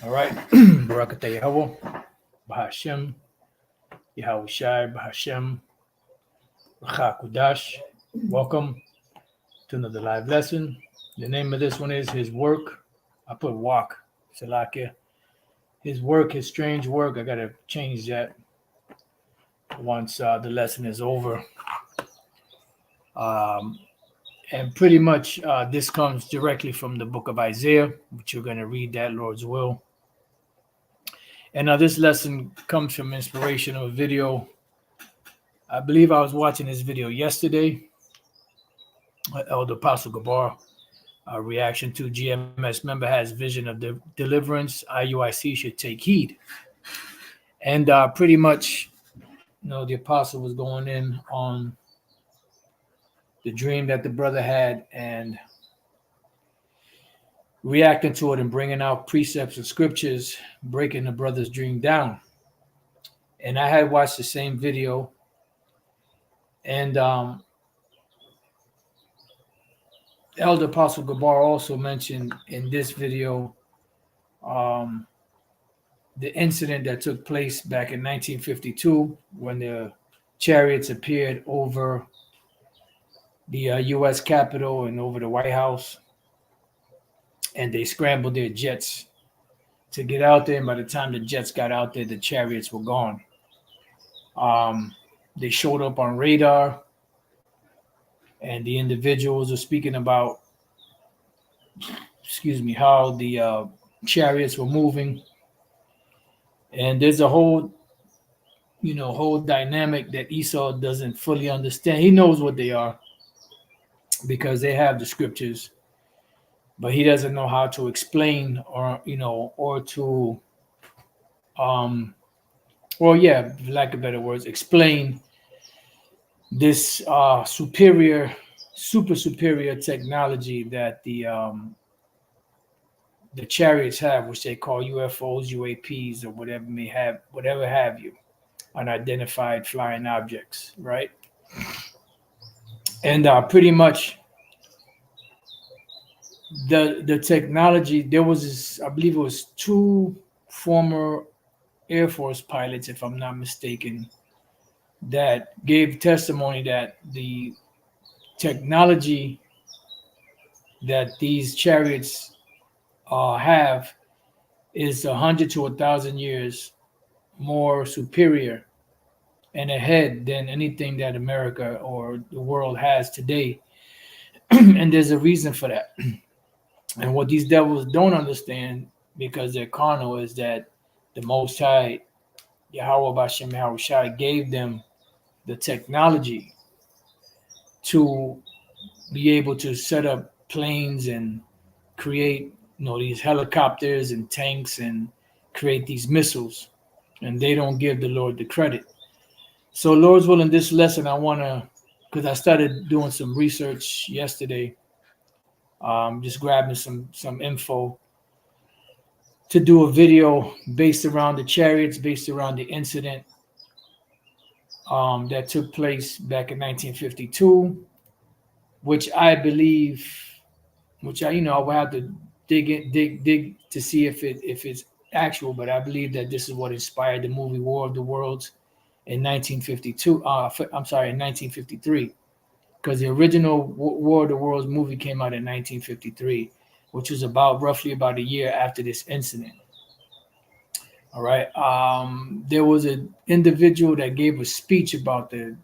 All right. Barakatah Yahweh, Bahashem, Yahweh Shai, Bahashem, Kudash. Welcome to another live lesson. The name of this one is His Work. I put Walk, Salakia. His Work, His Strange Work. I got to change that once the lesson is over. And pretty much this comes directly from the book of Isaiah, which you're going to read that, Lord's will. And this lesson comes from inspiration of a video. I believe I was watching this video yesterday. Elder Apostle Gabar, reaction to GMS member has vision of the deliverance. IUIC should take heed. And pretty much, the apostle was going in on the dream that the brother had and reacting to it and bringing out precepts and scriptures, breaking the brother's dream down. And I had watched the same video, and Elder Apostle Gabar also mentioned in this video the incident that took place back in 1952 when the chariots appeared over the U.S. Capitol and over the White House, and they scrambled their jets to get out there. And by the time the jets got out there, the chariots were gone. They showed up on radar, and the individuals were speaking about, how the chariots were moving. And there's a whole dynamic that Esau doesn't fully understand. He knows what they are because they have the scriptures, but he doesn't know how to explain or to, for lack of better words, explain this super superior technology that the chariots have, which they call UFOs, UAPs, or whatever have you, unidentified flying objects, right? And pretty much the technology, there was this, I believe it was 2 former Air Force pilots, if I'm not mistaken, that gave testimony that the technology that these chariots have is 100 to 1,000 years more superior and ahead than anything that America or the world has today. And there's a reason for that. And what these devils don't understand, because they're carnal, is that the Most High, Yahweh Bashem Yahweh Shai, gave them the technology to be able to set up planes and create these helicopters and tanks and create these missiles, and they don't give the Lord the credit. So Lord's willing, this lesson I want to, because I started doing some research yesterday, just grabbing some info to do a video based around the chariots, based around the incident that took place back in 1952, which I believe, I will have to dig to see if it's actual, but I believe that this is what inspired the movie War of the Worlds in 1952. In 1953, because the original War of the Worlds movie came out in 1953, which was roughly about a year after this incident. All right. There was an individual that gave a speech about the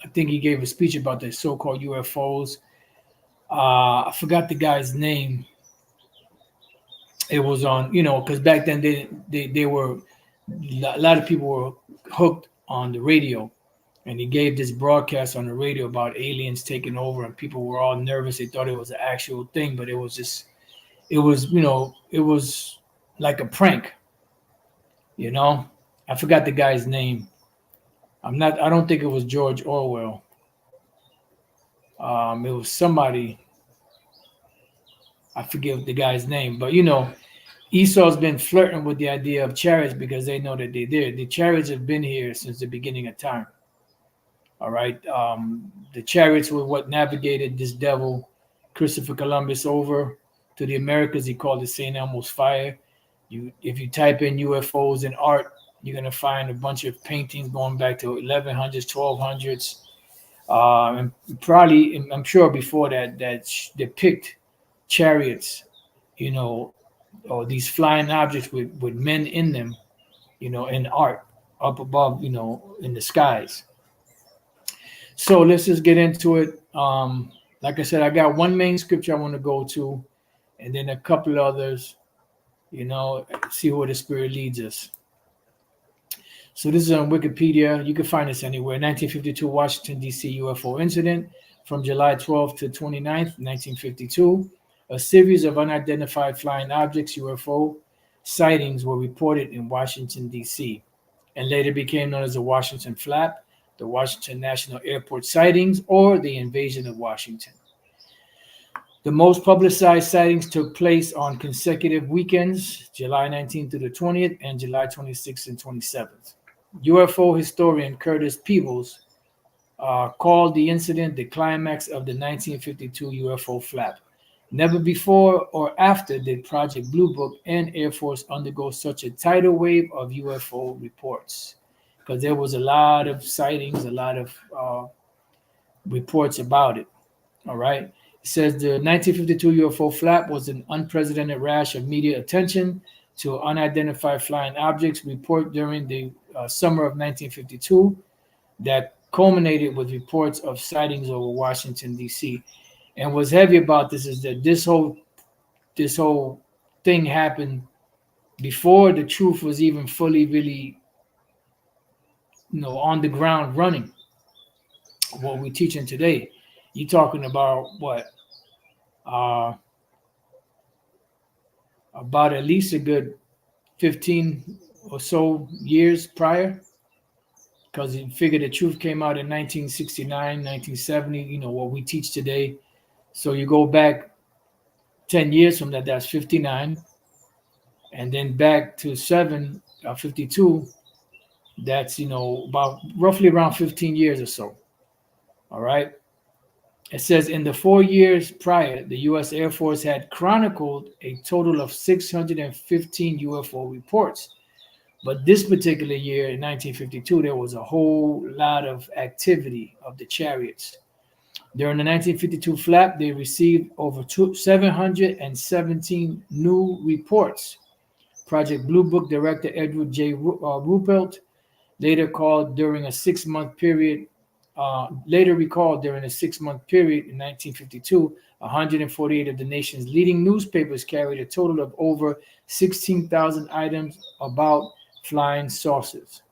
so-called UFOs. I forgot the guy's name. It was on, because back then they were, a lot of people were hooked on the radio, and he gave this broadcast on the radio about aliens taking over, and people were all nervous. They thought it was an actual thing, but it was like a prank. I forgot the guy's name. I don't think it was George Orwell. It was somebody, I forget the guy's name, but Esau's been flirting with the idea of chariots because they know that they're there. The chariots have been here since the beginning of time. All right. The chariots were what navigated this devil, Christopher Columbus, over to the Americas. He called it St. Elmo's fire. If you type in UFOs and art, you're gonna find a bunch of paintings going back to 1100s, 1200s, and probably I'm sure before that depict chariots, you know, or these flying objects with men in them, in art up above, in the skies. So let's just get into it. Like I said, I got one main scripture I want to go to, and then a couple others, see where the Spirit leads us. So this is on Wikipedia. You can find this anywhere. 1952 Washington, D.C. UFO incident from July 12th to 29th, 1952. A series of unidentified flying objects, UFO, sightings were reported in Washington, D.C., and later became known as the Washington Flap, the Washington National Airport sightings, or the invasion of Washington. The most publicized sightings took place on consecutive weekends, July 19th to the 20th and July 26th and 27th. UFO historian Curtis Peebles called the incident the climax of the 1952 UFO flap. Never before or after did Project Blue Book and Air Force undergo such a tidal wave of UFO reports, because there was a lot of sightings, a lot of reports about it. All right. It says the 1952 UFO flap was an unprecedented rash of media attention to unidentified flying objects report during the summer of 1952 that culminated with reports of sightings over Washington, D.C. And what's heavy about this is that this whole thing happened before the truth was even fully really on the ground running. What we're teaching today, you're talking about what? About at least a good 15 or so years prior, because you figure the truth came out in 1969, 1970, what we teach today. So you go back 10 years from that, that's 59. And then back to 52, that's, about roughly around 15 years or so. All right. It says in the 4 years prior, the U.S. Air Force had chronicled a total of 615 UFO reports. But this particular year, in 1952, there was a whole lot of activity of the chariots. During the 1952 flap, they received over 717 new reports. Project Blue Book director Edward J. Ruppelt later recalled during a 6-month period in 1952, 148 of the nation's leading newspapers carried a total of over 16,000 items about flying saucers.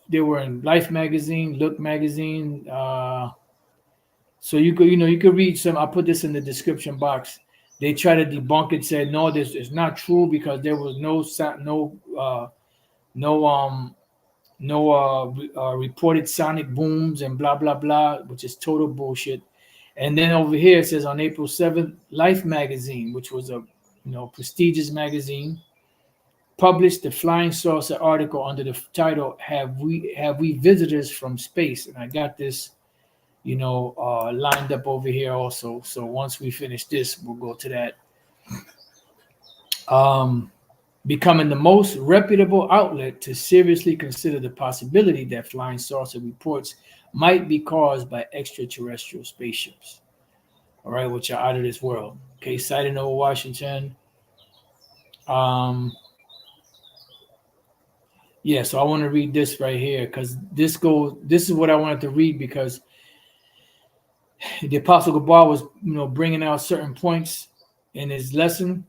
They were in Life magazine, Look magazine. So you could read some. I put this in the description box. They try to debunk it, said no, this is not true because there was no reported sonic booms and blah blah blah, which is total bullshit. And then over here it says on April 7th, Life magazine, which was a prestigious magazine, published the flying saucer article under the title "Have we visitors from space?" And I got this, lined up over here also. So once we finish this, we'll go to that. Becoming the most reputable outlet to seriously consider the possibility that flying saucer reports might be caused by extraterrestrial spaceships. All right, which are out of this world. Okay, sighting over Washington. Yeah, so I want to read this right here because this is what I wanted to read because the Apostle Gabar was, bringing out certain points in his lesson.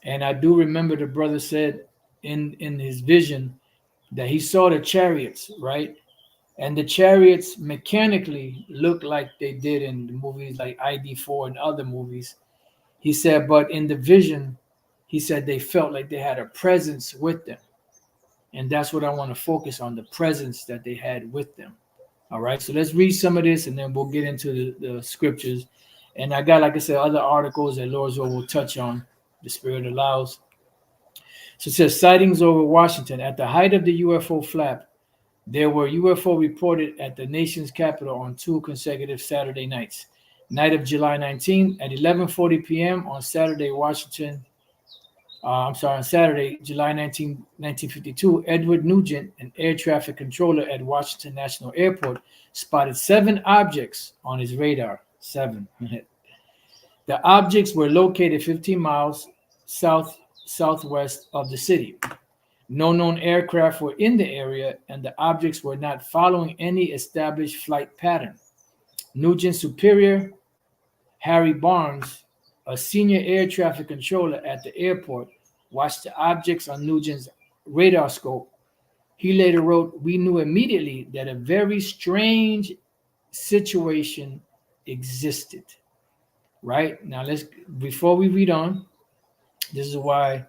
And I do remember the brother said in his vision that he saw the chariots, right? And the chariots mechanically look like they did in the movies like ID4 and other movies. He said, but in the vision, he said they felt like they had a presence with them. And that's what I want to focus on, the presence that they had with them. All right, so let's read some of this and then we'll get into the scriptures. And I got, like I said, other articles that Lord's will touch on. The Spirit allows. So it says sightings over Washington. At the height of the UFO flap, there were UFO reported at the nation's capital on 2 consecutive Saturday nights. Night of July 19 at 11:40 p.m. on Saturday, Washington on Saturday, July 1952, Edward Nugent, an air traffic controller at Washington National Airport, spotted 7 objects on his radar. 7. The objects were located 15 miles southwest of the city. No known aircraft were in the area, and the objects were not following any established flight pattern. Nugent's superior, Harry Barnes, a senior air traffic controller at the airport, watched the objects on Nugent's radar scope. He later wrote, "We knew immediately that a very strange situation existed." Right? Now, before we read on, this is why,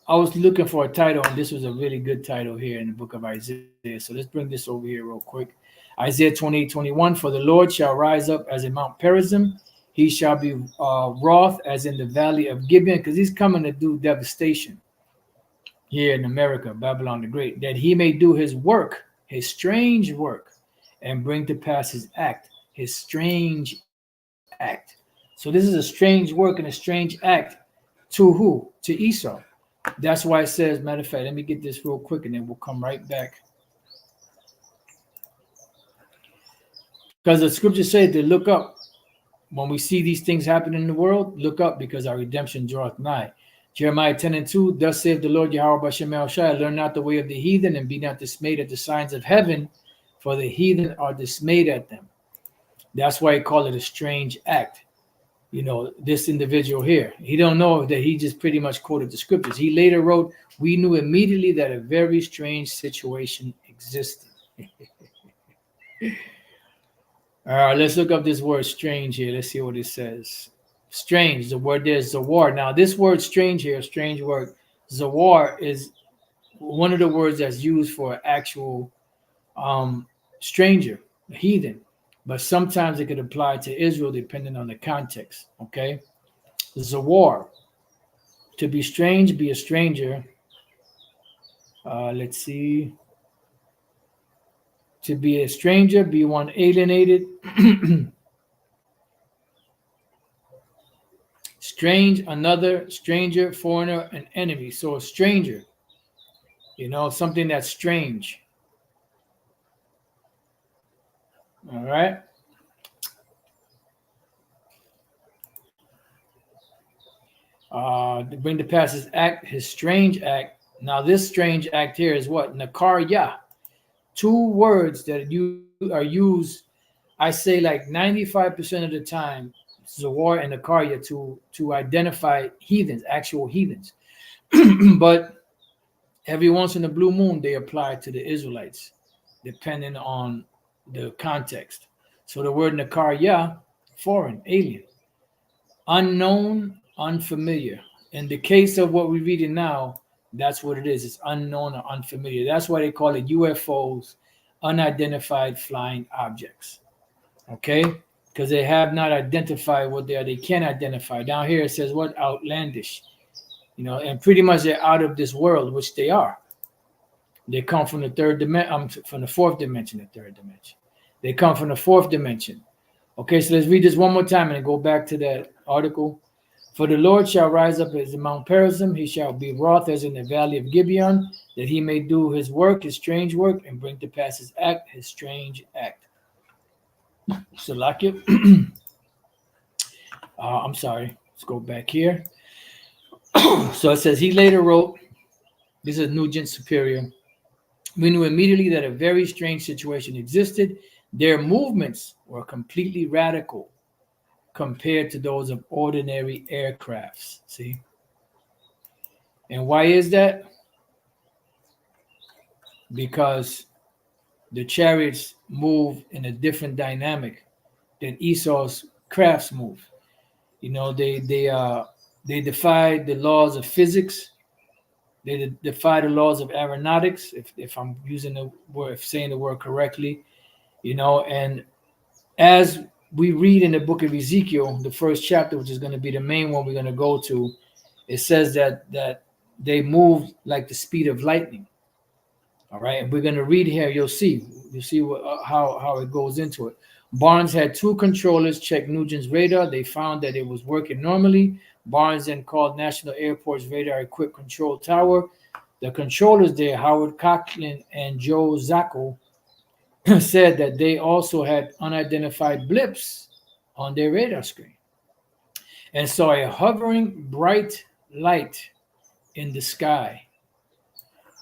I was looking for a title, and this was a really good title here in the book of Isaiah. So let's bring this over here real quick. Isaiah 28:21, "For the Lord shall rise up as in Mount Perazim. He shall be wroth as in the valley of Gibeon," because he's coming to do devastation here in America, Babylon the Great, "that he may do his work, his strange work, and bring to pass his act, his strange act." So this is a strange work and a strange act to who? To Esau. That's why it says, matter of fact, let me get this real quick and then we'll come right back. Because the scriptures say to look up. When we see these things happen in the world, look up, because our redemption draweth nigh. Jeremiah 10:2, "Thus saith the Lord Yahweh B'Shem El-Shai, learn not the way of the heathen, and be not dismayed at the signs of heaven, for the heathen are dismayed at them." That's why he called it a strange act. This individual here, he don't know that he just pretty much quoted the scriptures. He later wrote, "We knew immediately that a very strange situation existed." All right, let's look up this word strange here. Let's see what it says. Strange, the word there is zawar. Now, this word strange here, strange word, zawar, is one of the words that's used for actual stranger, a heathen. But sometimes it could apply to Israel depending on the context, okay? Zawar, to be strange, be a stranger. Let's see. To be a stranger, be one alienated. Strange, another, stranger, foreigner, an enemy. So a stranger, something that's strange. All right. To bring to pass his act, his strange act. Now, this strange act here is what? Nakarya. 2 words that are used, I say like 95% of the time, Zawar and Nakarya, to identify heathens, actual heathens. But every once in a blue moon, they apply to the Israelites, depending on the context. So the word Nakarya, foreign, alien, unknown, unfamiliar. In the case of what we're reading now, that's what it is. It's unknown or unfamiliar. That's why they call it UFOs, unidentified flying objects. Okay? Because they have not identified what they are. They can't identify. Down here it says what? Outlandish. And pretty much they're out of this world, which they are. They come from the third dimension, from the fourth dimension, the third dimension. They come from the fourth dimension. Okay, so let's read this one more time and go back to that article. "For the Lord shall rise up as in Mount Perazim, he shall be wroth as in the valley of Gibeon, that he may do his work, his strange work, and bring to pass his act, his strange act." Salakia. I'm sorry. Let's go back here. So it says, he later wrote, this is Nugent's superior, "We knew immediately that a very strange situation existed. Their movements were completely radical compared to those of ordinary aircrafts." See? And why is that? Because the chariots move in a different dynamic than Esau's crafts move. They defy the laws of physics. They defy the laws of aeronautics, if I'm using the word, saying the word correctly. And as we read in the book of Ezekiel, the first chapter, which is going to be the main one we're going to go to, it says that they move like the speed of lightning. All right, and we're going to read here. You'll see how it goes into it. Barnes had 2 controllers check Nugent's radar. They found that it was working normally, Barnes then called National Airport's radar-equipped control tower. The controllers there, Howard Coughlin and Joe Zacco, said that they also had unidentified blips on their radar screen and saw a hovering bright light in the sky,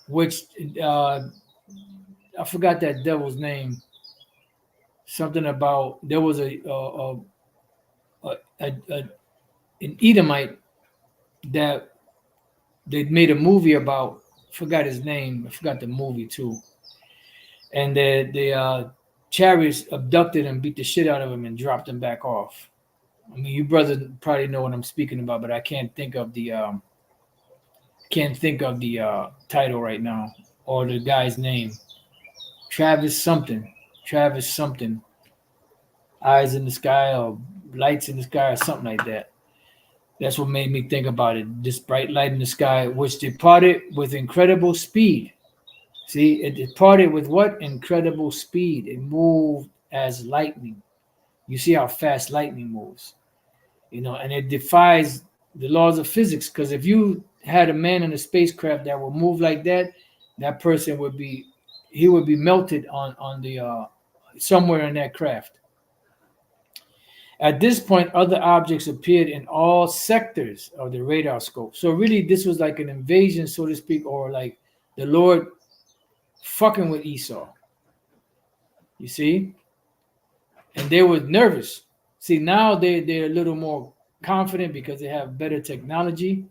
which I forgot that devil's name. Something about there was an Edomite that they made a movie about. Forgot his name. I forgot the movie too. And the chariots abducted him, beat the shit out of him, and dropped him back off. I mean, you brothers probably know what I'm speaking about, but I can't think of the title right now or the guy's name. Travis something. Eyes in the sky or lights in the sky or something like that. That's what made me think about it. This bright light in the sky, which departed with incredible speed. See, it departed with what? Incredible speed. It moved as lightning. You see how fast lightning moves, and it defies the laws of physics. Because if you had a man in a spacecraft that would move like that, that person would be melted on the somewhere in that craft. At this point, other objects appeared in all sectors of the radar scope. So really, this was like an invasion, so to speak, or like the Lord fucking with Esau. You see? And they were nervous. See, now they're a little more confident because they have better technology,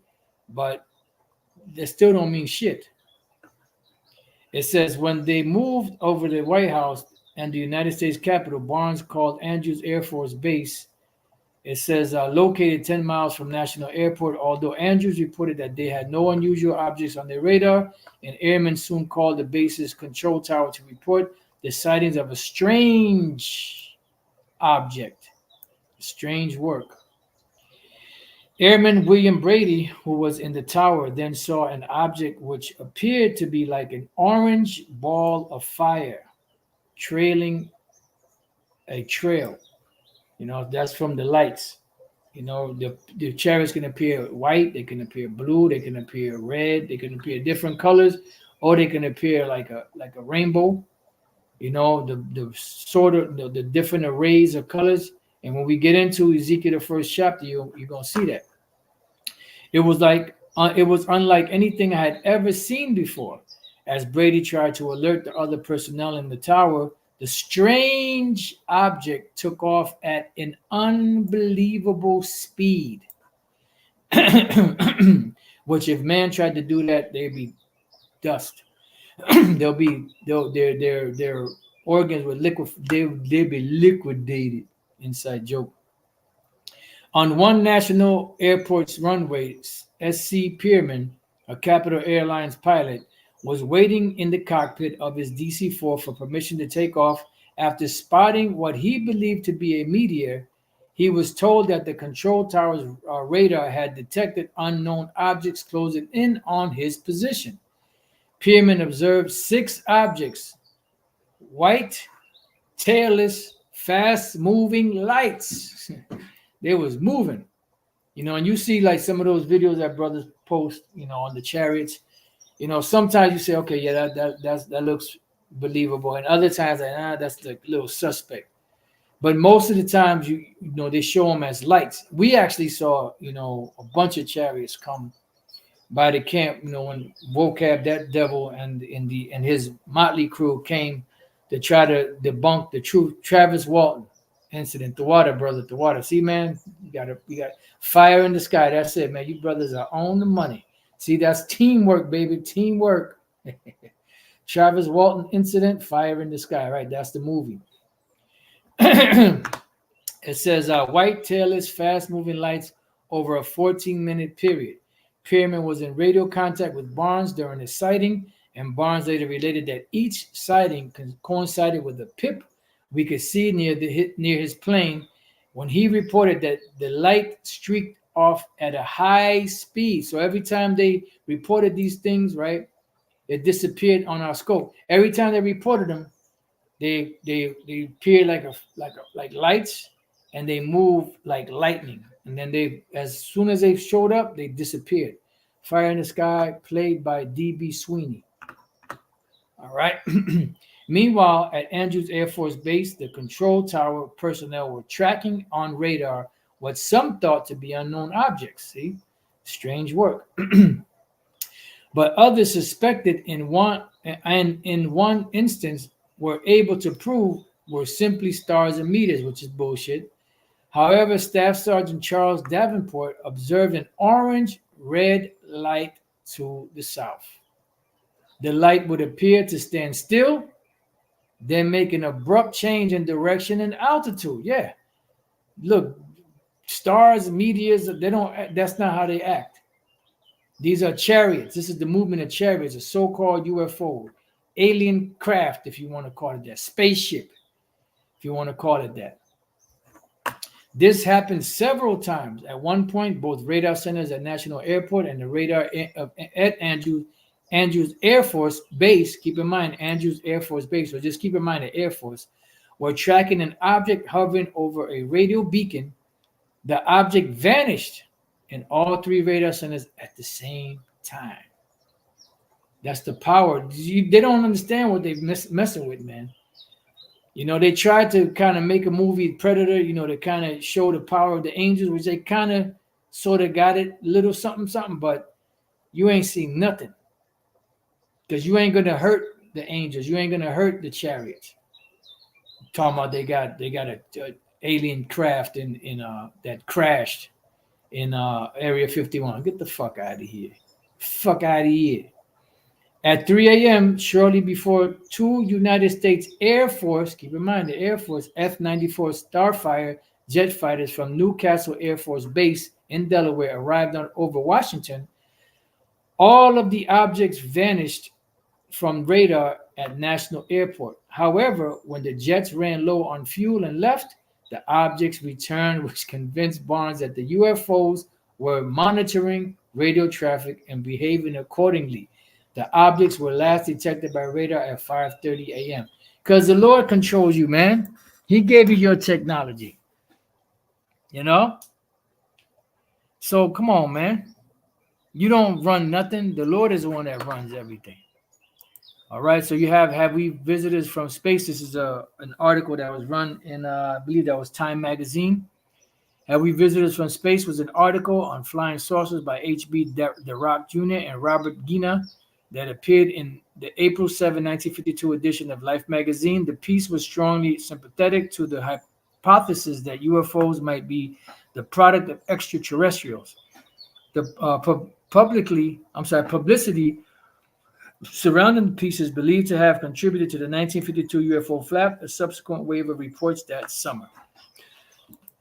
but they still don't mean shit. It says, when they moved over the White House and the United States Capitol, Barnes called Andrews Air Force Base. It says, located 10 miles from National Airport, although Andrews reported that they had no unusual objects on their radar, and airmen soon called the base's control tower to report the sightings of a strange object. Strange work. Airman William Brady, who was in the tower, then saw an object which appeared to be like an orange ball of fire trailing a trail. That's from the lights. The chariots can appear white, they can appear blue, they can appear red, they can appear different colors, or they can appear like a rainbow. The sort of the different arrays of colors. And when we get into Ezekiel, the first chapter, you're gonna see that. It was unlike anything I had ever seen before. As Brady tried to alert the other personnel in the tower, the strange object took off at an unbelievable speed. Which, if man tried to do that, they'd be dust. Their organs would they'd be liquidated. Inside joke. On one national airport's runway, SC Pierman, a Capital Airlines pilot, was waiting in the cockpit of his DC-4 for permission to take off. After spotting what he believed to be a meteor, he was told that the control tower's radar had detected unknown objects closing in on his position. Pierman observed 6 objects, white, tailless, fast-moving lights. They was moving, and you see like some of those videos that brothers post, on the chariots. Sometimes you say, okay, yeah, that looks believable, and other times like, that's the little suspect. But most of the times, they show them as lights. We actually saw, a bunch of chariots come by the camp, when Vocab, that devil, and his motley crew came to try to debunk the true Travis Walton incident. The water, brother, the water. See, man, you got fire in the sky. That's it, man. You brothers are on the money. See, that's teamwork, baby. Teamwork. Travis Walton incident, fire in the sky. Right, that's the movie. It says white tailless, fast-moving lights over a 14-minute period. Pierman was in radio contact with Barnes during his sighting, and Barnes later related that each sighting coincided with a pip we could see near his plane when he reported that the light streaked off at a high speed. So every time they reported these things, right, it disappeared on our scope. Every time they reported them, they appeared like lights, and they move like lightning. And then as soon as they showed up, they disappeared. Fire in the Sky, played by D.B. Sweeney. All right. Meanwhile, at Andrews Air Force Base, the control tower personnel were tracking on radar what some thought to be unknown objects. See, strange work. But others suspected in one instance were able to prove were simply stars and meteors, which is bullshit. However, Staff Sergeant Charles Davenport observed an orange-red light to the south. The light would appear to stand still, then make an abrupt change in direction and altitude. Yeah. Look, stars, meteors, that's not how they act. These are chariots. This is the movement of chariots, a so-called UFO, alien craft, if you want to call it that, spaceship, if you want to call it that. This happened several times. At one point, both radar centers at National Airport and the radar at Andrews Air Force Base, keep in mind, Andrews Air Force Base, so just keep in mind the Air Force, were tracking an object hovering over a radio beacon. The object vanished in all three radar centers at the same time. That's the power. They don't understand what they're messing with, man. You know, they tried to kind of make a movie, Predator, you know, to kind of show the power of the angels, which they kind of sort of got it, little something, something, but you ain't seen nothing. Because you ain't going to hurt the angels. You ain't going to hurt the chariots. Talking about they got a alien craft in that crashed in Area 51. Get the fuck out of here. Fuck out of here. At 3 a.m., shortly before two United States Air Force, keep in mind the Air Force, F-94 Starfire jet fighters from Newcastle Air Force Base in Delaware arrived over Washington, all of the objects vanished from radar at National Airport. However, when the jets ran low on fuel and left, the objects returned, which convinced Barnes that the UFOs were monitoring radio traffic and behaving accordingly. The objects were last detected by radar at 5:30 a.m. Because the Lord controls you, man. He gave you your technology. You know? So come on, man. You don't run nothing. The Lord is the one that runs everything. All right. So you have we visitors from space? This is an article that was run in, I believe that was Time Magazine. Have We Visitors from Space was an article on flying saucers by H.B. DeRock Jr. and Robert Gina that appeared in the April 7, 1952 edition of Life magazine. The piece was strongly sympathetic to the hypothesis that UFOs might be the product of extraterrestrials. The publicity surrounding the piece is believed to have contributed to the 1952 UFO flap, a subsequent wave of reports that summer.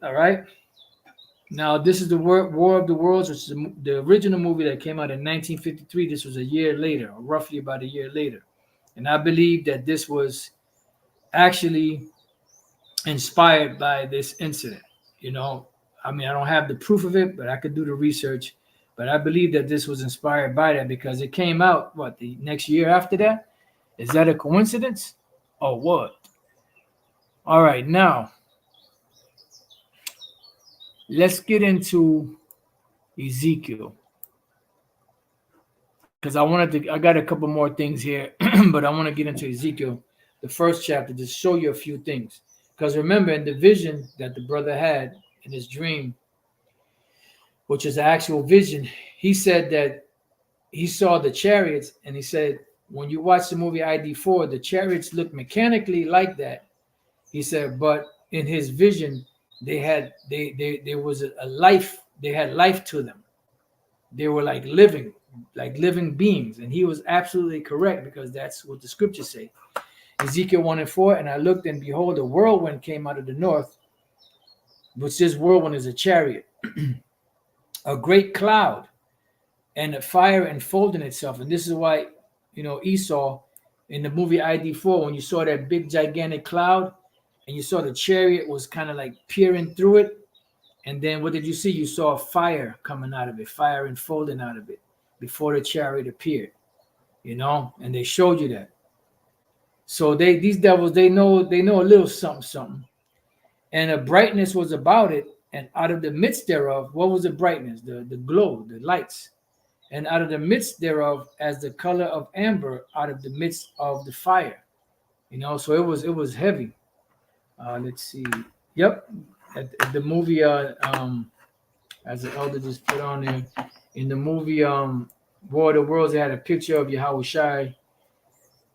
All right. Now, this is the War of the Worlds, which is the original movie that came out in 1953. This was a year later, or roughly about a year later. And I believe that this was actually inspired by this incident. You know, I mean, I don't have the proof of it, but I could do the research. But I believe that this was inspired by that because it came out, the next year after that? Is that a coincidence or what? All right, now, let's get into Ezekiel. Because I got a couple more things here, but I want to get into Ezekiel, the first chapter, to show you a few things. Because remember, in the vision that the brother had in his dream, which is an actual vision, he said that he saw the chariots, and he said, when you watch the movie ID4, the chariots look mechanically like that. He said, but in his vision, there was a life, they had life to them. They were like living beings. And he was absolutely correct because that's what the scriptures say. Ezekiel 1:4, and I looked, and behold, a whirlwind came out of the north, which this whirlwind is a chariot, a great cloud, and a fire enfolding itself. And this is why, Esau, in the movie ID4, when you saw that big gigantic cloud, and you saw the chariot was kind of like peering through it, and then what did you see? You saw fire coming out of it, fire enfolding out of it before the chariot appeared, and they showed you that. So these devils, they know a little something, and a brightness was about it, and out of the midst thereof, what was the brightness? The glow, the lights. And out of the midst thereof, as the color of amber, out of the midst of the fire. So it was heavy. Let's see. Yep, at the movie, as the elder just put on there, in the movie, War of the Worlds, they had a picture of Yahweh Shai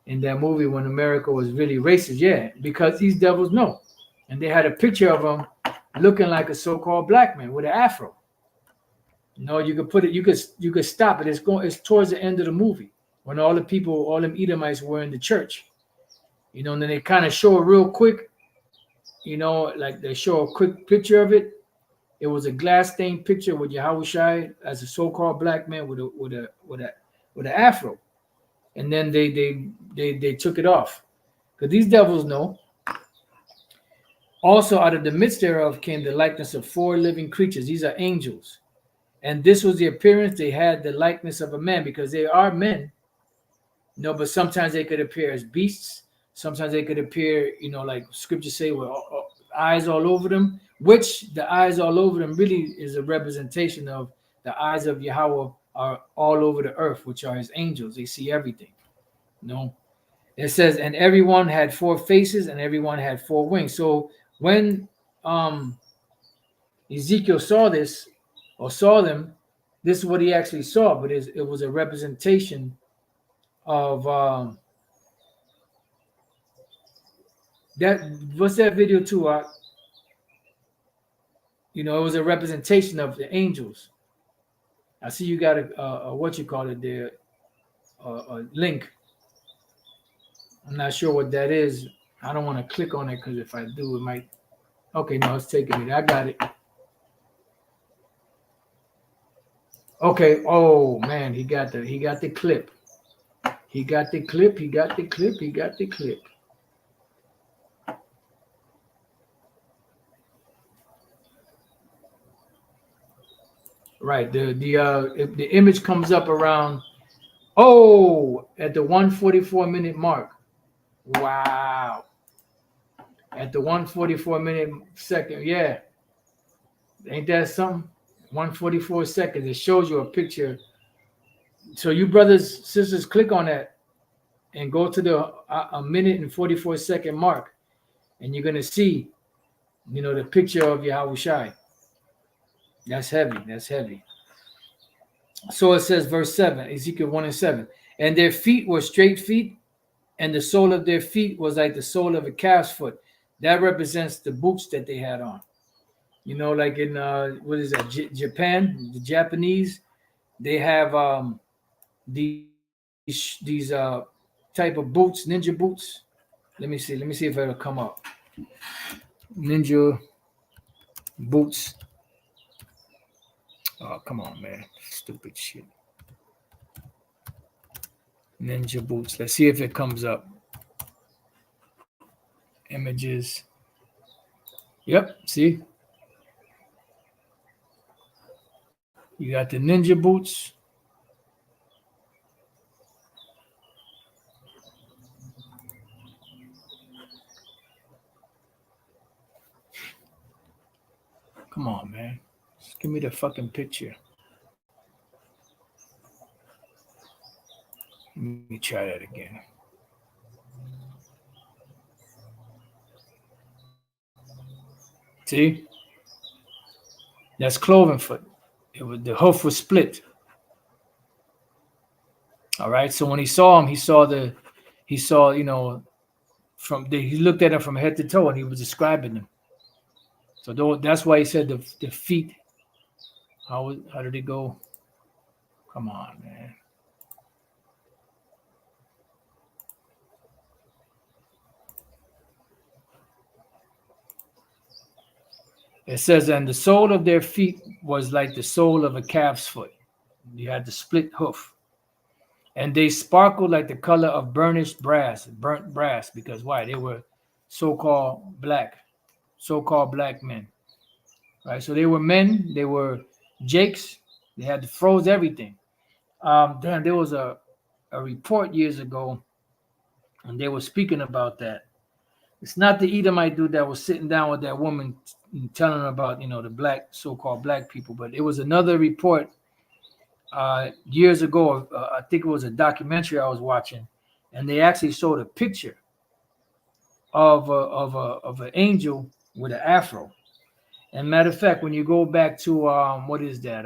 in that movie when America was really racist. Yeah, because these devils know, and they had a picture of him looking like a so-called black man with an afro. You could put it. You could stop it. It's towards the end of the movie when all them Edomites were in the church. And then they kind of show it real quick. Like they show a quick picture of it. It was a glass stained picture with Yahweh Shai as a so-called black man with an afro, and then they took it off because these devils know. Also, out of the midst thereof came the likeness of 4 living creatures. These are angels. And this was the appearance. They had the likeness of a man because they are men. But sometimes they could appear as beasts. Sometimes they could appear, like scriptures say, with eyes all over them, which the eyes all over them really is a representation of the eyes of Yahweh are all over the earth, which are his angels. They see everything. It says, and everyone had 4 faces and everyone had 4 wings. So when Ezekiel saw this, or saw them, this is what he actually saw, but it was a representation of that. What's that video too? It was a representation of the angels. I see you got a what you call it there, a link. I'm not sure what that is. I don't want to click on it because if I do, it might. Okay, no, it's taking me. I got it. Okay. Oh man, he got the clip. He got the clip. Right. The image comes up around at the 144-minute mark. Wow. At the 144-minute second. Yeah. Ain't that something? 144 seconds. It shows you a picture. So you brothers, sisters, click on that and go to the a minute and 44-second mark, and you're gonna see, the picture of Yahweh Shai. That's heavy. So it says, verse 7, Ezekiel 1:7, and their feet were straight feet, and the sole of their feet was like the sole of a calf's foot. That represents the boots that they had on. Like in what is that? Japan, the Japanese, they have these type of boots, ninja boots. Let me see if it'll come up. Ninja boots. Oh, come on, man. Stupid shit. Ninja boots. Let's see if it comes up. Images. Yep, see? You got the ninja boots. Come on, man. Just give me the fucking picture. Let me try that again. See? That's cloven foot. The hoof was split. All right. So when he saw him, he looked at him from head to toe, and he was describing them. So that's why he said the feet. How did it go? Come on, man. It says, and the sole of their feet was like the sole of a calf's foot. You had the split hoof. And they sparkled like the color of burnt brass, because why? They were so-called black men. Right? So they were men, they were jakes, they had the froze everything. There was a report years ago, and they were speaking about that. It's not the Edomite dude that was sitting down with that woman, telling about, the black, so-called black people. But it was another report years ago. I think it was a documentary I was watching, and they actually showed a picture of an angel with an afro. And matter of fact, when you go back to what is that?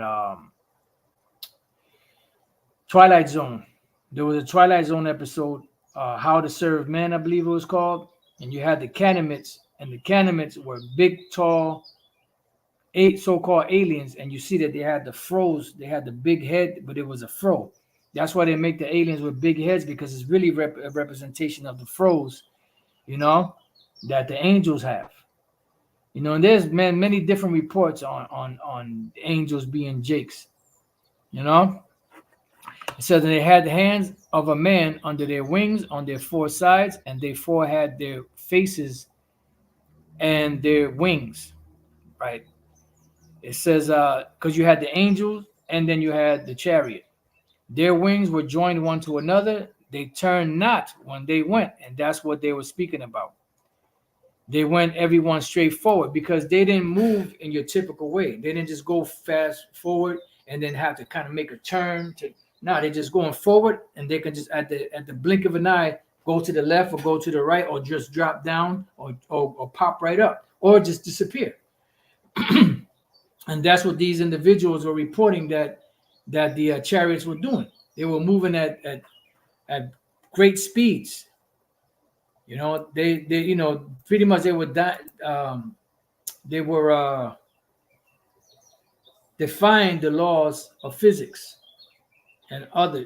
Twilight Zone. There was a Twilight Zone episode, How to Serve Men, I believe it was called. And you had the Canaanites, and the Canaanites were big, tall, so-called aliens. And you see that they had the froze. They had the big head, but it was a fro. That's why they make the aliens with big heads, because it's really a representation of the froze, that the angels have. And there's many different reports on angels being jakes. It says that they had the hands of a man under their wings on their four sides, and they four had their faces and their wings, right? It says, because you had the angels and then you had the chariot. Their wings were joined one to another. They turned not when they went, and that's what they were speaking about. They went everyone straight forward, because they didn't move in your typical way. They didn't just go fast forward and then have to kind of make a turn to. No, they're just going forward, and they can just at the blink of an eye go to the left or go to the right, or just drop down or pop right up or just disappear. And that's what these individuals were reporting that the chariots were doing. They were moving at great speeds. They pretty much they were defying the laws of physics and other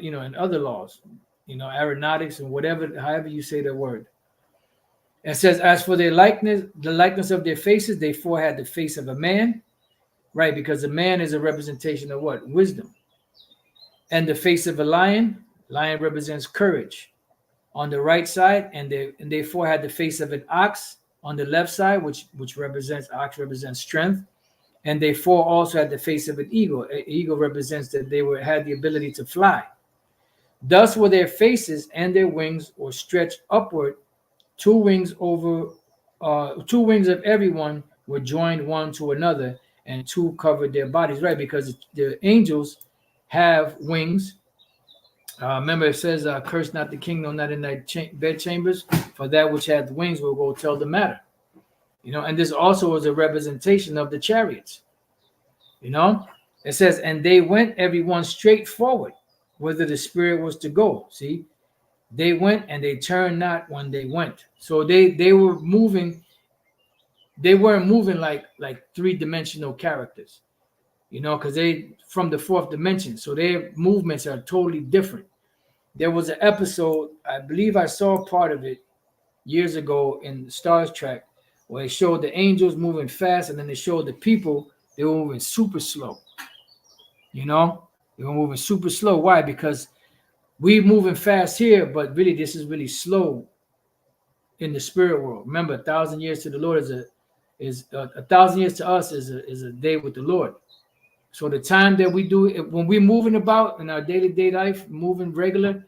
laws, aeronautics and however you say the word. It says, as for their likeness, the likeness of their faces, they four had the face of a man, right? Because a man is a representation of what? Wisdom. And the face of a lion represents courage on the right side, and they four had the face of an ox on the left side, which represents strength. And they four also had the face of an eagle. An eagle represents that they had the ability to fly. Thus were their faces, and their wings were stretched upward. Two wings of everyone were joined one to another, and two covered their bodies, right? Because the angels have wings. Remember, it says, curse not the kingdom, not in thy bed chambers, for that which hath wings will go tell the matter. And this also is a representation of the chariots. It says, and they went everyone straight forward, whither the spirit was to go. See, they went and they turned not when they went. So they were moving. They weren't moving like three-dimensional characters, because they from the fourth dimension. So their movements are totally different. There was an episode, I believe I saw part of it years ago in Star Trek, where it showed the angels moving fast, and then they showed the people, they were moving super slow. They were moving super slow. Why? Because we're moving fast here, but really this is really slow in the spirit world. Remember, 1,000 years to the Lord is 1,000 years to us is a day with the Lord. So the time that we do it, when we're moving about in our day-to-day life, moving regular,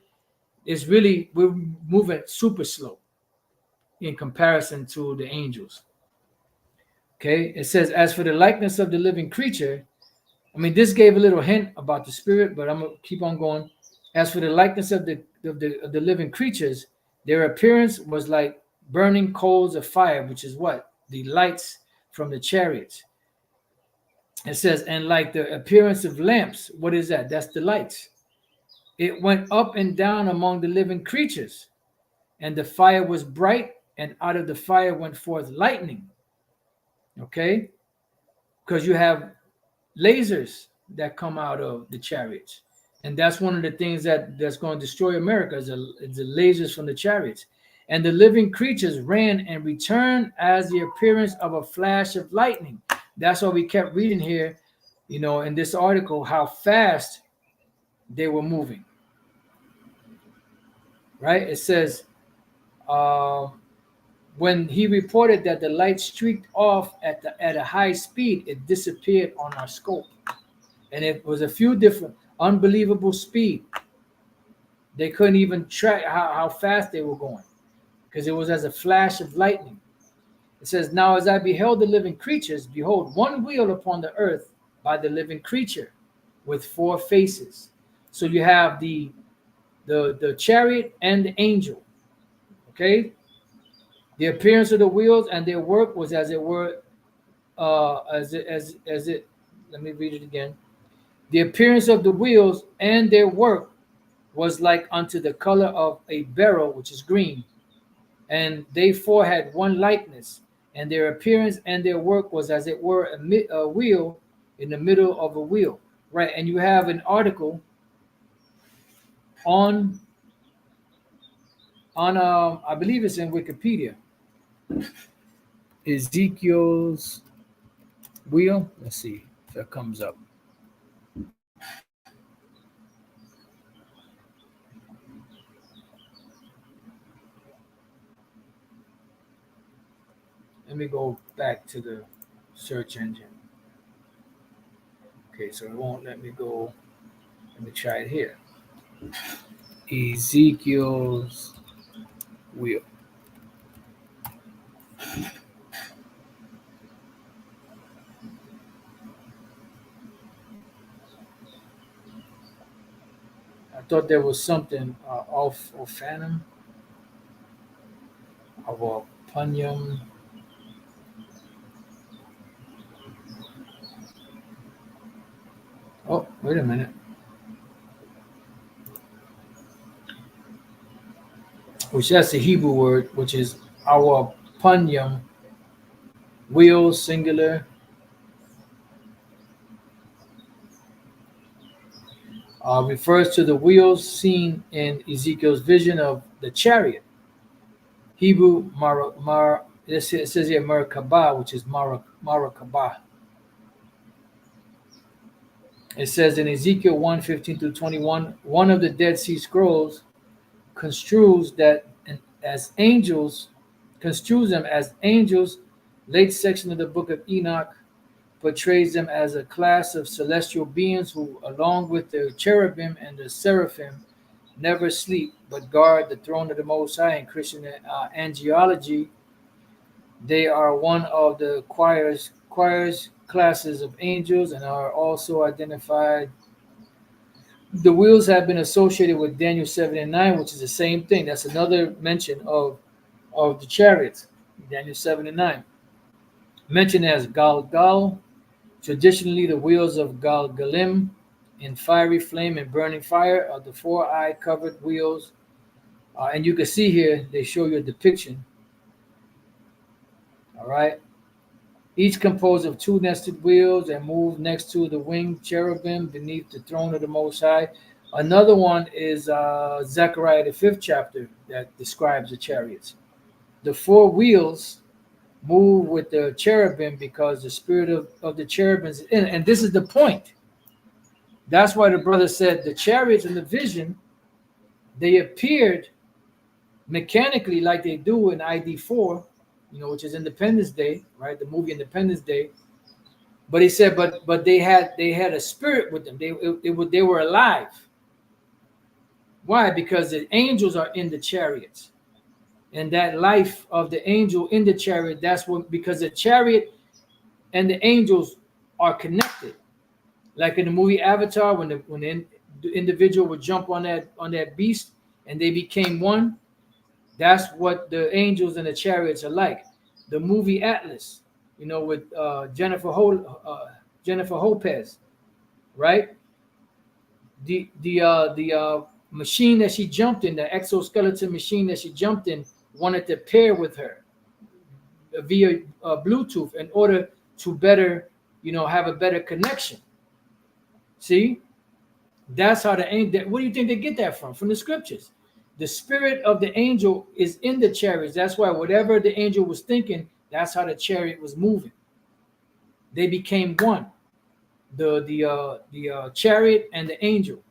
we're moving super slow in comparison to the angels. Okay, it says, as for the likeness of the living creature, this gave a little hint about the spirit, but I'm gonna keep on going. As for the likeness of the living creatures, their appearance was like burning coals of fire, which is what? The lights from the chariots. It says, and like the appearance of lamps, what is that? That's the lights. It went up and down among the living creatures, and the fire was bright, and out of the fire went forth lightning. Okay? Because you have lasers that come out of the chariots. And that's one of the things that's going to destroy America is the lasers from the chariots. And the living creatures ran and returned as the appearance of a flash of lightning. That's why we kept reading here, in this article, how fast they were moving. Right? It says, when he reported that the light streaked off at a high speed, it disappeared on our scope. And it was a few different unbelievable speed. They couldn't even track how fast they were going, because it was as a flash of lightning. It says, now as I beheld the living creatures, behold, one wheel upon the earth by the living creature with four faces. So you have the chariot and the angel. Okay. The appearance of the wheels and their work was as it were, as it. Let me read it again. The appearance of the wheels and their work was like unto the color of a beryl, which is green, and they four had one likeness, and their appearance and their work was as it were a wheel in the middle of a wheel. Right, and you have an article on I believe it's in Wikipedia. Ezekiel's wheel. Let's see if that comes up. Let me go back to the search engine. Okay, so it won't let me go. Let me try it here. Ezekiel's wheel. I thought there was something off of Phantom, of Punyum. Oh, wait a minute. Which that's the Hebrew word, which is our punyum, wheel singular. Refers to the wheels seen in Ezekiel's vision of the chariot. Hebrew it says here Merkabah, which is Marakabah. It says in Ezekiel 1:15 through 21, one of the Dead Sea Scrolls construes them as angels. Late section of the book of Enoch portrays them as a class of celestial beings who, along with the cherubim and the seraphim, never sleep but guard the throne of the Most High. In Christian angelology, they are one of the choirs classes of angels and are also identified. The wheels have been associated with Daniel 7 and 9, which is the same thing. That's another mention of the chariots, Daniel 7 and 9. Mentioned as Galgal, traditionally the wheels of Galgalim in fiery flame and burning fire are the four-eye covered wheels. And you can see here, they show you a depiction. All right. Each composed of two nested wheels and moved next to the winged cherubim beneath the throne of the Most High. Another one is Zechariah, the 5th chapter, that describes the chariots. The four wheels move with the cherubim because the spirit of the cherubim is in it. And this is the point. That's why the brother said the chariots in the vision, they appeared mechanically like they do in ID4, which is Independence Day, right? The movie Independence Day. But he said, but they had a spirit with them. They were alive. Why? Because the angels are in the chariots, and that life of the angel in the chariot. That's what, because the chariot and the angels are connected. Like in the movie Avatar, when the individual would jump on that beast and they became one. That's what the angels and the chariots are like. The movie Atlas, with Jennifer Lopez, right? The machine that she jumped in, the exoskeleton machine that she jumped in, wanted to pair with her via Bluetooth in order to better, have a better connection. See, that's how what do you think they get that from? From the scriptures. The spirit of the angel is in the chariots. That's why whatever the angel was thinking, that's how the chariot was moving. They became one. The chariot and the angel.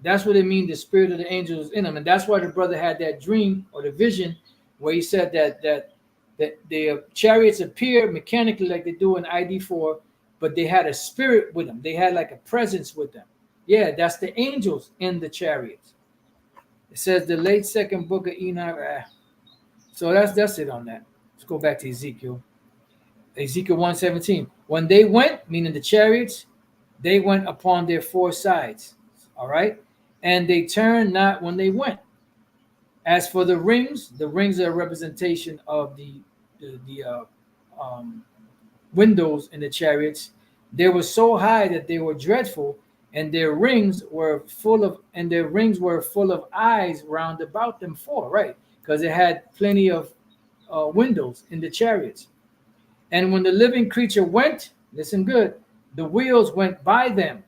That's what it means. The spirit of the angel is in them, and that's why the brother had that dream or the vision where he said that the chariots appeared mechanically like they do in ID4, but they had a spirit with them. They had like a presence with them. Yeah, that's the angels in the chariots. It says the late second book of Enoch. So that's it on that. Let's go back to Ezekiel. Ezekiel 1:17. When they went, meaning the chariots, they went upon their four sides. All right. And they turned not when they went. As for the rings are a representation of the windows in the chariots. They were so high that they were dreadful, and their rings were full of eyes round about them four, right? Because it had plenty of windows in the chariots. And when the living creature went, listen good, the wheels went by them.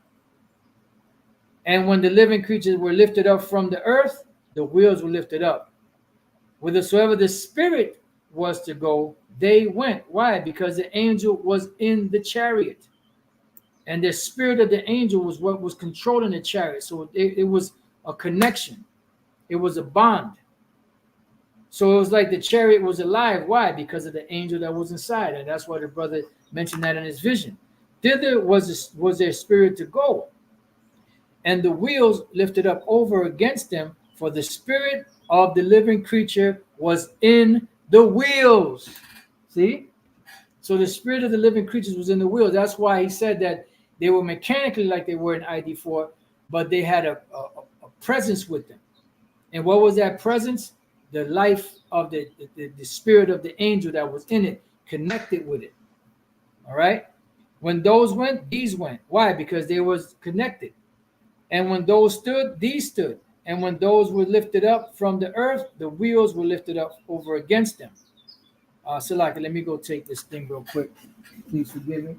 And when the living creatures were lifted up from the earth, the wheels were lifted up. Whithersoever the spirit was to go, they went. Why? Because the angel was in the chariot. And the spirit of the angel was what was controlling the chariot. So it was a connection. It was a bond. So it was like the chariot was alive. Why? Because of the angel that was inside. And that's why the brother mentioned that in his vision. Thither was their spirit to go. And the wheels lifted up over against them, for the spirit of the living creature was in the wheels. See? So the spirit of the living creatures was in the wheels. That's why he said that they were mechanically like they were in ID4, but they had a presence with them. And what was that presence? The life of the spirit of the angel that was in it, connected with it. All right? When those went, these went. Why? Because they was connected. And when those stood, these stood. And when those were lifted up from the earth, the wheels were lifted up over against them. Salaki, let me go take this thing real quick. Please forgive me.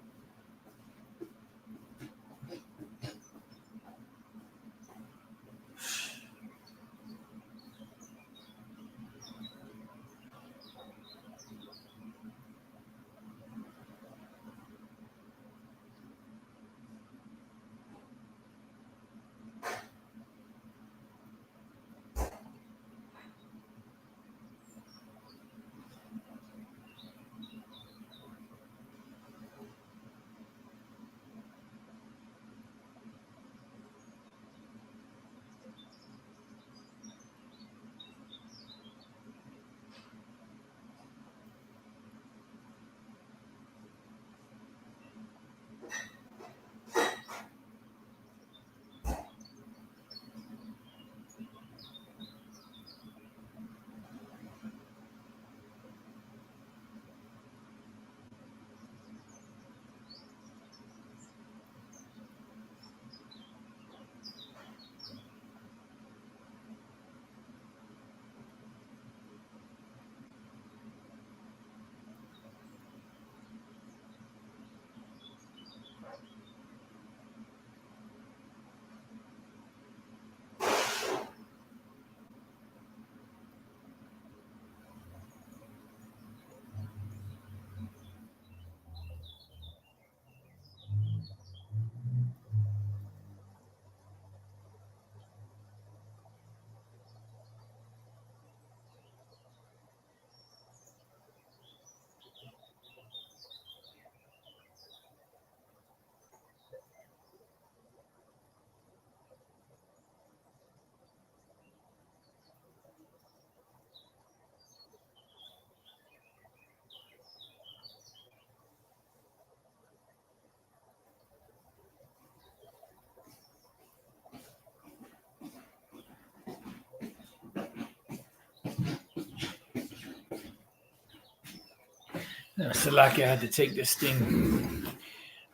Salaki, I had to take this thing.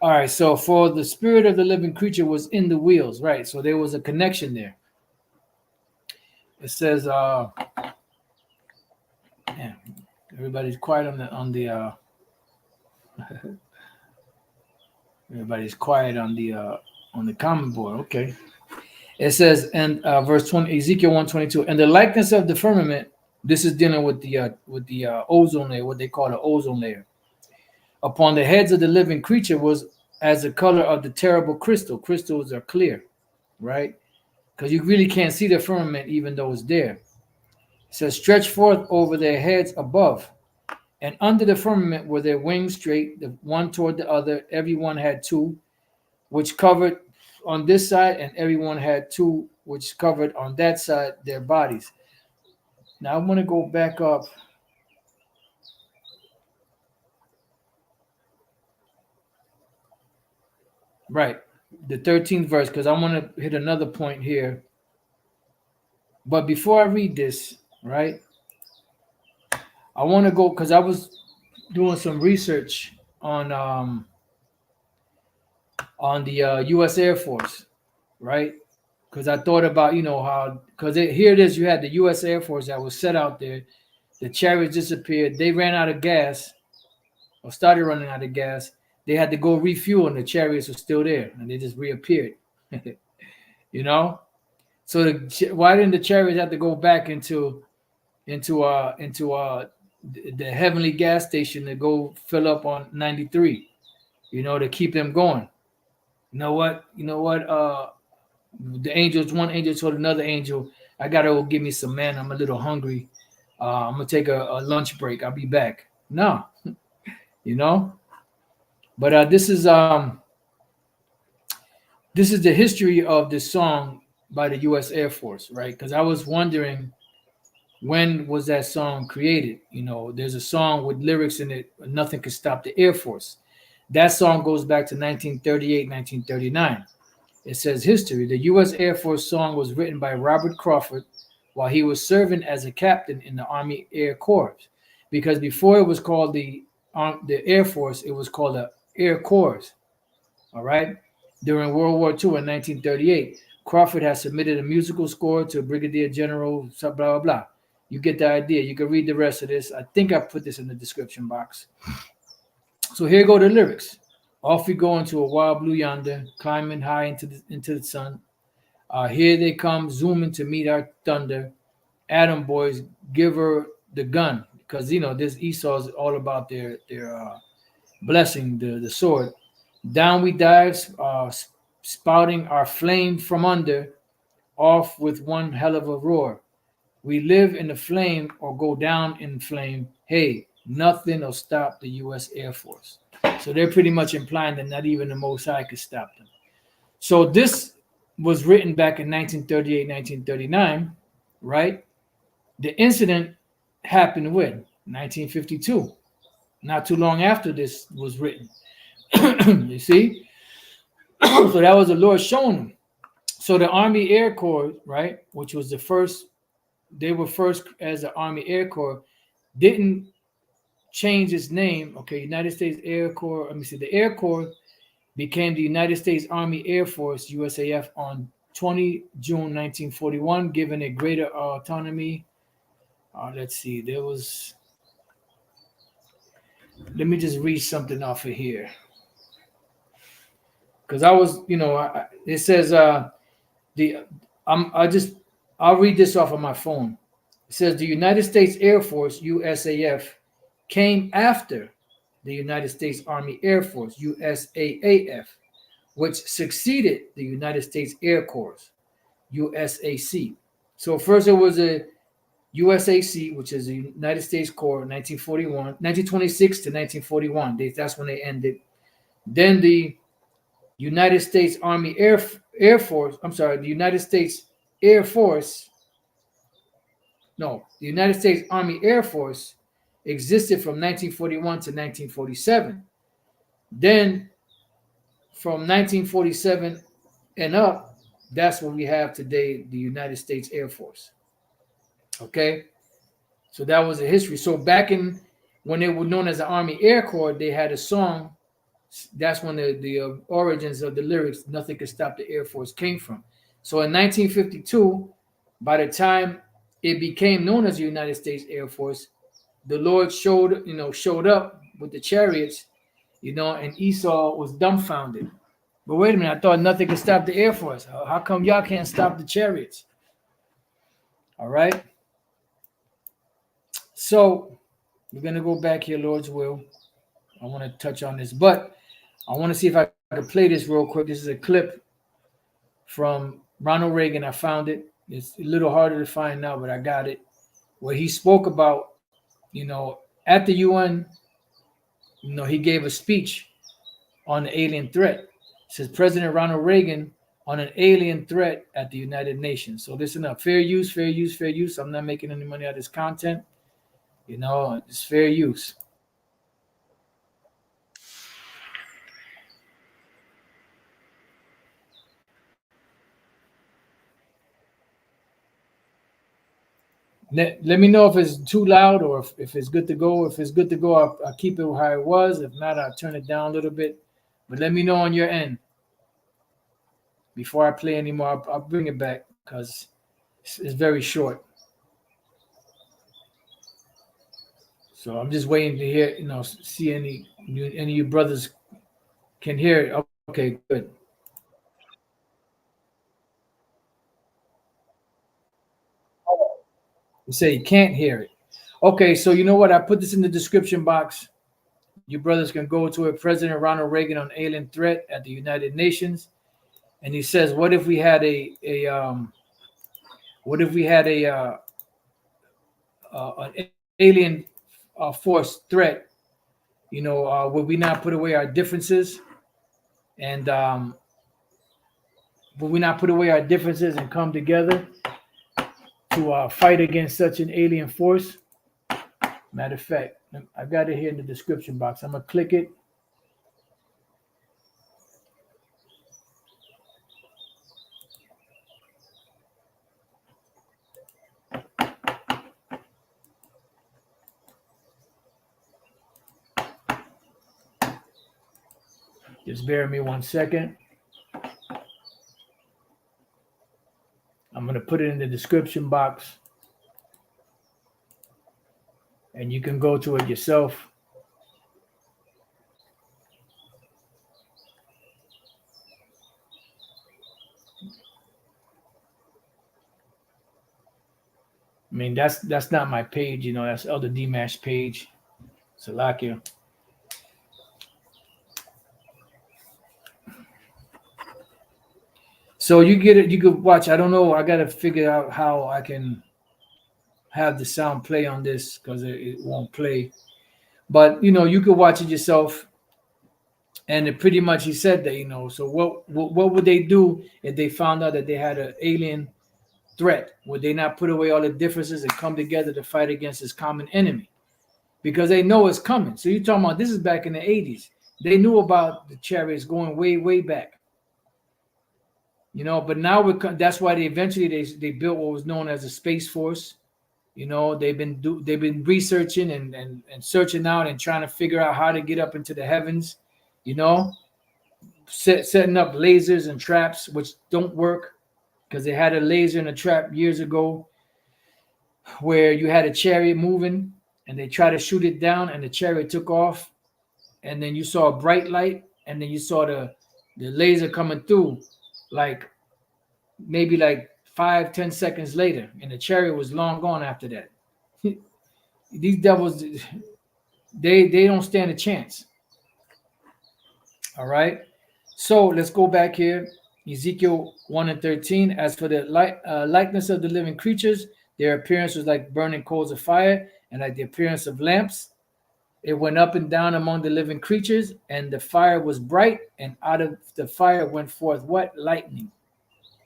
All right, so for the spirit of the living creature was in the wheels, right? So there was a connection there. It says, man, everybody's quiet everybody's quiet on the comment board. Okay. It says, and verse 20, Ezekiel 1:22, and the likeness of the firmament. This is dealing with the ozone layer, what they call the ozone layer. Upon the heads of the living creature was as the color of the terrible crystal. Crystals are clear, right? Because you really can't see the firmament even though it's there. It says, stretch forth over their heads above, and under the firmament were their wings straight, the one toward the other. Everyone had two, which covered on this side, and everyone had two, which covered on that side their bodies. Now I want to go back up Right. The 13th verse, because I want to hit another point here. But before I read this, right, I want to go because I was doing some research on the U.S. Air Force, right? Because I thought about how because here it is, you had the U.S. Air Force that was set out there. The chariots disappeared. They ran out of gas or started running out of gas. They had to go refuel, and the chariots were still there, and they just reappeared. you know, so why didn't the chariots have to go back into the heavenly gas station to go fill up on 93? To keep them going. You know what? One angel told another angel, I gotta go get me some man. I'm a little hungry. I'm gonna take a lunch break. I'll be back. No, you know. But this is the history of this song by the U.S. Air Force, right? Because I was wondering when was that song created. There's a song with lyrics in it. Nothing could stop the Air Force. That song goes back to 1938, 1939. It says history. The U.S. Air Force song was written by Robert Crawford while he was serving as a captain in the Army Air Corps. Because before it was called the Air Force, it was called the Air Corps. All right. During World War II in 1938, Crawford had submitted a musical score to Brigadier General blah blah blah. You get the idea. You can read the rest of this. I think I put this in the description box. So here go the lyrics. Off we go into a wild blue yonder, climbing high into the sun. Here they come, zooming to meet our thunder. Atom boys, give her the gun, because this Esau is all about their blessing, the sword. Down we dive, spouting our flame from under, off with one hell of a roar. We live in the flame or go down in flame. Hey, nothing will stop the U.S. Air Force. So they're pretty much implying that not even the Most High could stop them. So this was written back in 1938, 1939, right? The incident happened when? 1952. Not too long after this was written. You see? So that was the Lord showing them. So the Army Air Corps, right, which was the first, they were first as the Army Air Corps, didn't change its name. Okay, United States Air Corps. Let me see. The Air Corps became the United States Army Air Force, USAF, on 20 June 1941, given a greater autonomy. Let's see. There was. Let me just read something off of here, because I was, it says I'll read this off of my phone. It says the United States Air Force, USAF, came after the United States Army Air Force, USAAF, which succeeded the United States Air Corps, USAC. So first it was a USAC, which is the United States Corps, 1926 to 1941. That's when they ended. Then the United States Army Air Force, the United States Air Force, the United States Army Air Force existed from 1941 to 1947. Then from 1947 and up, that's what we have today, the United States Air Force. Okay? So that was the history. So back when they were known as the Army Air Corps, they had a song. That's when the origins of the lyrics, Nothing Could Stop the Air Force, came from. So in 1952, by the time it became known as the United States Air Force, the Lord showed up with the chariots, and Esau was dumbfounded. But wait a minute, I thought nothing could stop the Air Force. How come y'all can't stop the chariots? All right. So we're going to go back here, Lord's will. I want to touch on this, but I want to see if I can play this real quick. This is a clip from Ronald Reagan. I found it. It's a little harder to find now, but I got it. Where he spoke about, at the UN, he gave a speech on the alien threat. It says President Ronald Reagan on an alien threat at the United Nations. So listen up. Fair use, fair use, fair use. I'm not making any money out of this content. It's fair use. Let me know if it's too loud or if it's good to go. If it's good to go, I'll keep it how it was. If not, I'll turn it down a little bit. But let me know on your end before I play anymore. I'll bring it back because it's very short. So I'm just waiting to hear, see any of you brothers can hear it. Okay, good. You say you can't hear it. Okay, so you know what? I put this in the description box. You brothers can go to it. President Ronald Reagan on alien threat at the United Nations, and he says, "What if we had what if we had an alien force threat? Would we not put away our differences and would we not put away our differences and come together to fight against such an alien force?" Matter of fact, I got it here in the description box. I'm gonna click it. Just bear with me 1 second. I'm gonna put it in the description box, and you can go to it yourself. I mean, that's not my page, that's Elder Dmash page. Salakia. So you get it, you could watch. I don't know. I gotta figure out how I can have the sound play on this because it won't play. But you could watch it yourself. And it pretty much he said that, so what would they do if they found out that they had an alien threat? Would they not put away all the differences and come together to fight against this common enemy? Because they know it's coming. So you're talking about this is back in the 80s. They knew about the chariots going way, way back. But now that's why they built what was known as a space force. They've been researching and searching out and trying to figure out how to get up into the heavens. Setting up lasers and traps, which don't work because they had a laser and a trap years ago where you had a chariot moving and they tried to shoot it down and the chariot took off, and then you saw a bright light and then you saw the laser coming through like maybe like 5-10 seconds later, and the chariot was long gone after that. These devils, they don't stand a chance. All right. So let's go back here. Ezekiel 1:13. As for the likeness of the living creatures, their appearance was like burning coals of fire, and like the appearance of lamps. It went up and down among the living creatures, and the fire was bright, and out of the fire went forth what? Lightning.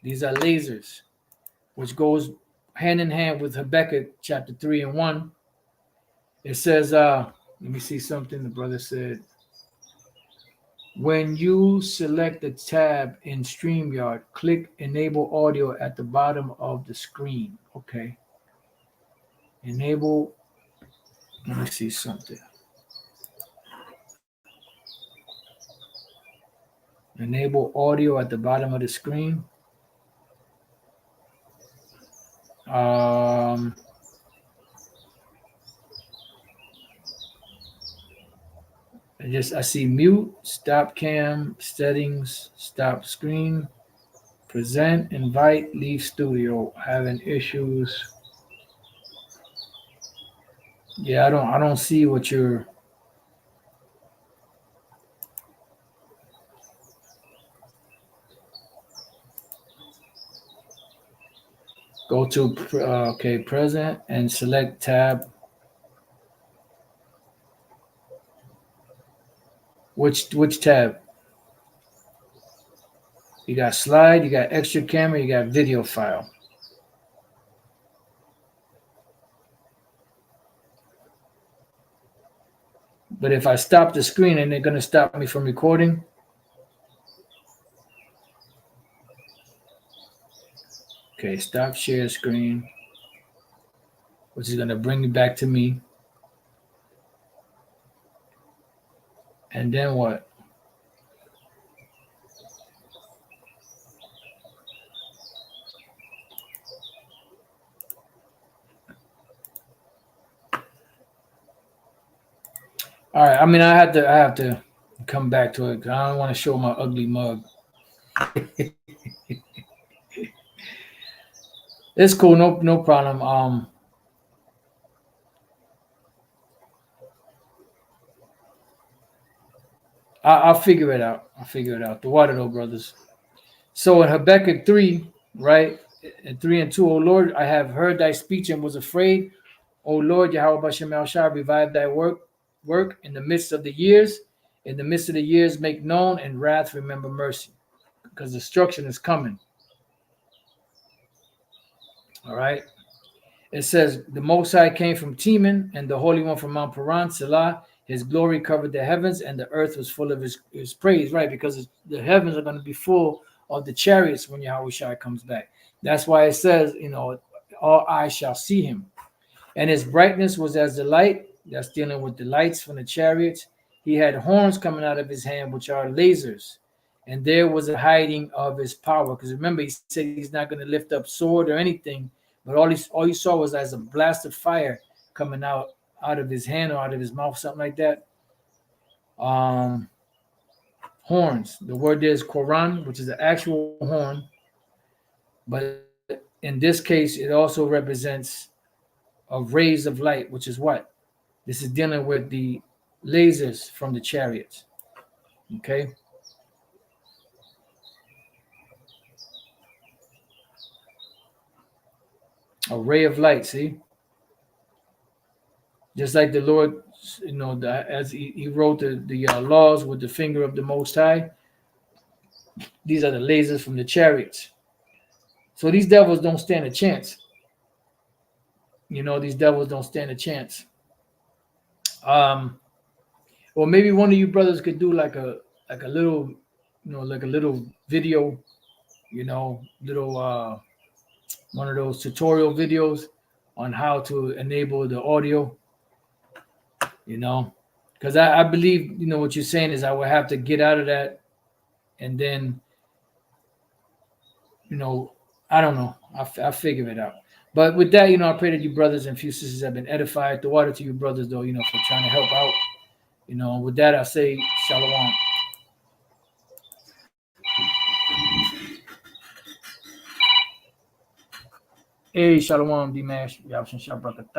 These are lasers, which goes hand in hand with Habakkuk chapter 3 and 1. It says, let me see something the brother said. When you select the tab in StreamYard, click Enable Audio at the bottom of the screen. Okay. Enable. Let me see something. Enable audio at the bottom of the screen. I see mute, stop cam, settings, stop screen, present, invite, leave studio. Having issues. Yeah, I don't see what you're. Go to present and select tab. Which tab? You got slide, you got extra camera, you got video file. But if I stop the screen, and they're going to stop me from recording. Okay, stop share screen. which is going to bring me back to me. And then what? All right. I mean, I have to come back to it because I don't want to show my ugly mug. It's cool. No problem. I'll figure it out. I'll figure it out. The water though, brothers. So in Habakkuk 3, right? In 3 and 2, O Lord, I have heard thy speech and was afraid. O Lord, Yahweh Bashem El Shah, revive thy work in the midst of the years. In the midst of the years, make known, and wrath remember mercy. Because destruction is coming. All right. It says, the Most High came from Teman, and the Holy One from Mount Paran, Selah. His glory covered the heavens, and the earth was full of his praise, right? Because the heavens are going to be full of the chariots when Yahweh Shai comes back. That's why it says, all eyes shall see him. And his brightness was as the light. That's dealing with the lights from the chariots. He had horns coming out of his hand, which are lasers. And there was a hiding of his power. Because remember, he said he's not going to lift up sword or anything. But all you saw was as a blast of fire coming out of his hand or out of his mouth, something like that. Horns. The word there is Quran, which is the actual horn. But in this case, it also represents a rays of light, which is what? This is dealing with the lasers from the chariots. Okay. A ray of light, see? Just like the Lord, as he wrote the laws with the finger of the Most High, these are the lasers from the chariots. So these devils don't stand a chance. These devils don't stand a chance. Or maybe one of you brothers could do like a little, like a little video, little one of those tutorial videos on how to enable the audio, because I believe, what you're saying is I would have to get out of that and then, I don't know. I'll figure it out. But with that, I pray that you brothers and few sisters have been edified. The water to you brothers, though, for trying to help out. With that, I say shalom. Hey, shalom, D-Mash. Yabshin Shabrakatah.